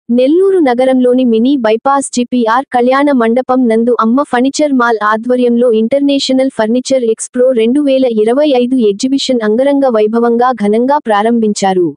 నెల్లూరు నగరంలోని mini bypass GPR కళ్యాణ మండపం నందు అమ్మ ఫర్నిచర్ మాల్ ఆధ్వర్యంలో ఇంటర్నేషనల్ ఫర్నిచర్ ఎక్స్పో 2025 ఎగ్జిబిషన్ అంగరంగ వైభవంగా ఘనంగా ప్రారంభించారు.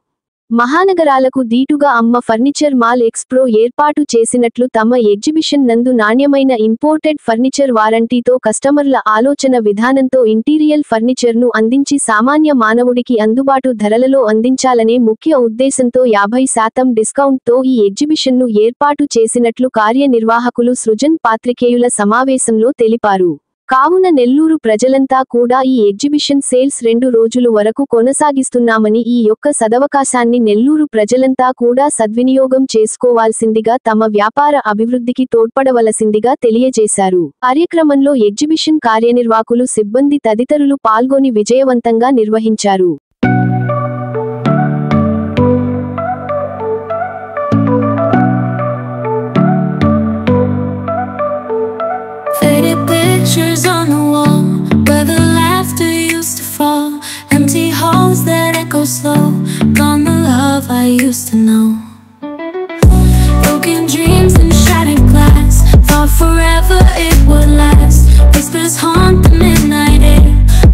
మహానగరాలకు దీటుగా అమ్మ ఫర్నిచర్ మాల్ ఎక్స్పో ఏర్పాటు చేసినట్లు తమ ఎగ్జిబిషన్ నందు నాణ్యమైన ఇంపోర్టెడ్ ఫర్నిచర్ వారంటీతో కస్టమర్ల ఆలోచన విధానంతో ఇంటీరియల్ ఫర్నిచర్ను అందించి సామాన్య మానవుడికి అందుబాటు ధరలలో అందించాలనే ముఖ్య ఉద్దేశంతో 50% డిస్కౌంట్తో ఈ ఎగ్జిబిషన్ను ఏర్పాటు చేసినట్లు కార్యనిర్వాహకులు సృజన్ పాత్రికేయుల సమావేశంలో తెలిపారు. కావున నెల్లూరు ప్రజలంతా కూడా ఈ ఎగ్జిబిషన్ సేల్స్ 2 రోజుల వరకు కొనసాగిస్తున్నామని ఈ యొక్క సదవకాశాన్ని నెల్లూరు ప్రజలంతా కూడా సద్వినియోగం చేసుకోవాల్సిందిగా తమ వ్యాపార అభివృద్ధికి తోడ్పడవలసిందిగా తెలియజేశారు. కార్యక్రమంలో ఎగ్జిబిషన్ కార్యనిర్వాహకులు సిబ్బంది తదితరులు పాల్గొని విజయవంతంగా నిర్వహించారు. Pictures on the wall where the laughter used to fall, empty halls that echo slow, gone the love I used to know. Broken dreams and shattered glass, thought forever it would last. Whispers haunt the midnight air,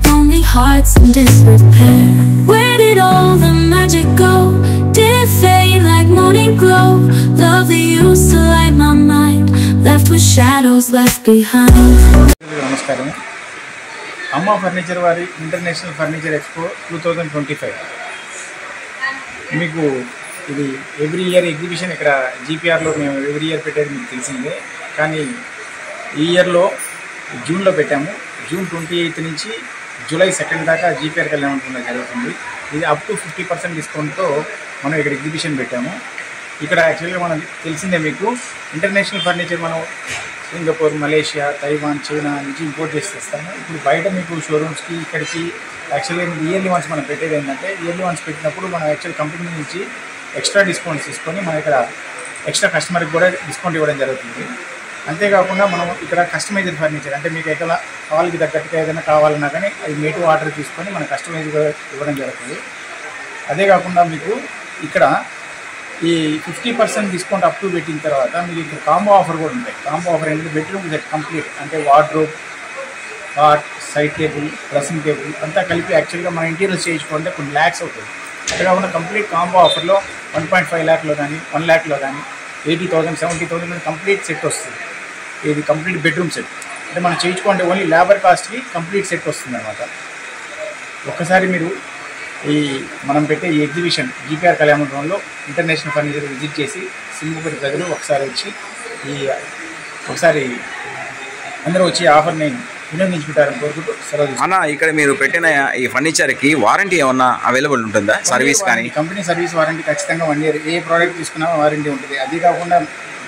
lonely hearts in disrepair. Where did all the magic go? Did it fade like morning glow? Love that used to light my mind, left with shadows left behind. నమస్కారం. అమ్మ furniture వారి international furniture expo 2025 మీకు ఇది every year exhibition ఇక్కడ జీపీఆర్లో మేము every year పెట్టేది మీకు తెలిసిందే. కానీ ఈ ఇయర్లో జూన్లో పెట్టాము. జూన్ 28 నుంచి జూలై 2 దాకా జీపీఆర్ కళ్యాణ జరుగుతుంది. ఇది అప్ టు 50% డిస్కౌంట్తో మనం ఇక్కడ ఎగ్జిబిషన్ పెట్టాము. ఇక్కడ యాక్చువల్గా మనం తెలిసిందే మీకు ఇంటర్నేషనల్ ఫర్నిచర్ మనం సింగపూర్, మలేషియా, తైవాన్, చైనా నుంచి ఇంపోర్ట్ చేసి తెస్తాము. ఇప్పుడు బయట మీకు షోరూమ్స్కి ఇక్కడికి యాక్చువల్గా ఇయర్లీ వన్స్ మనం పెట్టేది ఏంటంటే ఇయర్లీ వన్స్ పెట్టినప్పుడు మనం యాక్చువల్ కంపెనీ నుంచి ఎక్స్ట్రా డిస్కౌంట్స్ తీసుకొని మనం ఇక్కడ ఎక్స్ట్రా కస్టమర్కి కూడా డిస్కౌంట్ ఇవ్వడం జరుగుతుంది. అంతేకాకుండా మనం ఇక్కడ కస్టమైజ్డ్ ఫర్నిచర్ అంటే మీకు ఎక్కడ కావాలకి తగ్గట్టుగా ఏదైనా కావాలన్నా కానీ అది మేటు ఆర్డర్ తీసుకొని మనం కస్టమైజ్గా ఇవ్వడం జరుగుతుంది. అదే కాకుండా మీకు ఇక్కడ ఈ 50% డిస్కౌంట్ అప్ టు పెట్టిన తర్వాత మీకు ఇక్కడ కాంబో ఆఫర్ కూడా ఉంటాయి. కాంబో ఆఫర్ ఏంటంటే బెడ్రూమ్ సెట్ కంప్లీట్ అంటే wardrobe, cot, side table, dressing table అంతా కలిపి యాక్చువల్గా మన ఇంటీరియర్స్ చేయించుకుంటే కొన్ని ల్యాక్స్ అవుతుంది. అదే కాకుండా కంప్లీట్ కాంబో ఆఫర్లో 1.5 లాఖ్లో కానీ 1 లాఖ్లో కానీ 80,000, 70,000 కంప్లీట్ సెట్ వస్తుంది. ఇది కంప్లీట్ బెడ్రూమ్ సెట్ అంటే మనం చేయించుకుంటే ఓన్లీ లేబర్ కాస్ట్కి కంప్లీట్ సెట్ వస్తుంది అనమాట. ఒక్కసారి మీరు ఈ మనం పెట్టే ఈ ఎగ్జిబిషన్ జీపీఆర్ కళ్యాణ మండపంలో ఇంటర్నేషనల్ ఫర్నిచర్ విజిట్ చేసి సింగపూర్ ప్రజలు ఒకసారి వచ్చి ఒకసారి అందరూ వచ్చి ఆఫర్ని వినియోగించుకుంటారని కోరుకుంటూ సెలవు. అన్న, ఇక్కడ మీరు పెట్టిన ఈ ఫర్నిచర్కి వారంటీ ఏమన్నా అవైలబుల్ ఉంటుందా? సర్వీస్ కానీ కంపెనీ సర్వీస్ వారంటీ ఖచ్చితంగా 1 ఇయర్ ఏ ప్రోడక్ట్ తీసుకున్నా వారంటీ ఉంటుంది. అది కాకుండా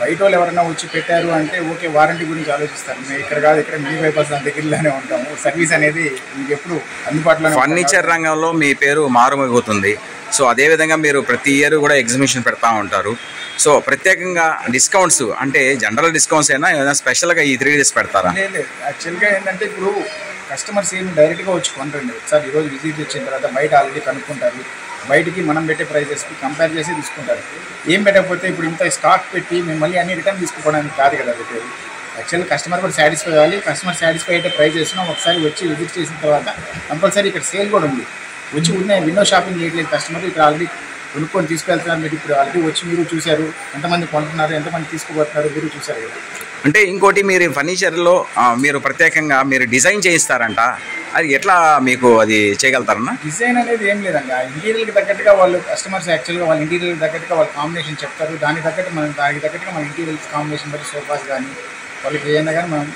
బయట వాళ్ళు ఎవరైనా వచ్చి పెట్టారు అంటే ఓకే వారంటీ గురించి ఆలోచిస్తారు. మేము ఇక్కడ కాదు, ఇక్కడ మినీ బైపాస్ దగ్గరలోనే ఉంటాము. సర్వీస్ అనేది మీకు ఎప్పుడు అందుబాటులో. ఫర్నిచర్ రంగంలో మీ పేరు మారుమోగుతుంది. సో అదేవిధంగా మీరు ప్రతి ఇయర్ కూడా ఎగ్జిబిషన్ పెడతా ఉంటారు. సో ప్రత్యేకంగా డిస్కౌంట్స్ అంటే జనరల్ డిస్కౌంట్స్ అయినా ఏదైనా స్పెషల్గా ఈ 3 days పెడతారా? లేదు, యాక్చువల్గా ఏంటంటే ఇప్పుడు కస్టమర్స్ ఏమి డైరెక్ట్గా వచ్చి కొంటారండి. ఒకసారి ఈరోజు విజిట్ వచ్చిన తర్వాత బయట ఆల్రెడీ కనుక్కుంటారు. బయటికి మనం పెట్టే ప్రైజెస్కి కంపేర్ చేసి తీసుకుంటారు. ఏం పెట్టకపోతే ఇప్పుడు ఇంత స్టాక్ పెట్టి మేము మళ్ళీ అన్ని రిటర్న్ తీసుకోవడానికి కాదు కదా పెట్టేది. యాక్చువల్లీ కస్టమర్ కూడా సాటిస్ఫై అవ్వాలి. కస్టమర్ సాటిస్ఫై అయితే ప్రైస్ చేస్తున్నాం. ఒకసారి వచ్చి విజిట్ చేసిన తర్వాత కంపల్సరీ ఇక్కడ సేల్ కూడా ఉంది. వచ్చి ఉన్నాయి విండో షాపింగ్ చేయట్లేదు కస్టమర్, ఇక్కడ ఆల్రెడీ కొనుక్కొని తీసుకెళ్తున్నారు. మీరు ఇప్పుడు ఆల్రెడీ వచ్చి మీరు చూశారు ఎంతమంది కొంటున్నారు, ఎంతమంది తీసుకుపోతున్నారు మీరు చూశారు కదా. అంటే ఇంకోటి మీరు ఫర్నిచర్లో మీరు ప్రత్యేకంగా మీరు డిజైన్ చేయిస్తారంట, అది ఎట్లా మీకు అది చేయగలుగుతారన్నా? డిజైన్ అనేది ఏం లేదండి. ఆ ఇంటీరియర్కి తగ్గట్టుగా వాళ్ళు కస్టమర్స్ యాక్చువల్గా వాళ్ళ ఇంటీరియర్కి తగ్గట్టుగా వాళ్ళు కాంబినేషన్ చెప్తారు. దానికి తగ్గట్టు దానికి తగ్గట్టుగా మన ఇంటీరియర్ కాంబినేషన్ బట్టి సోఫాస్ కానీ వాళ్ళకి ఏదైనా కానీ మనం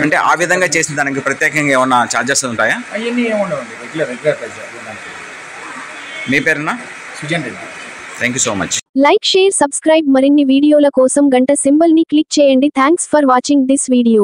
అంటే ఆ విధంగా చేసిన దానికి ప్రత్యేకంగా ఏమన్నా ఛార్జెస్ ఉంటాయా? అవన్నీ ఏముండవండి, రెగ్యులర్ ప్రైస్. మీ పేరునా? Sujan Reddy. Thank you so much. Like, share, subscribe. మరిన్ని వీడియోల కోసం గంట సింబల్ ని క్లిక్ చేయండి. Thanks for watching this video.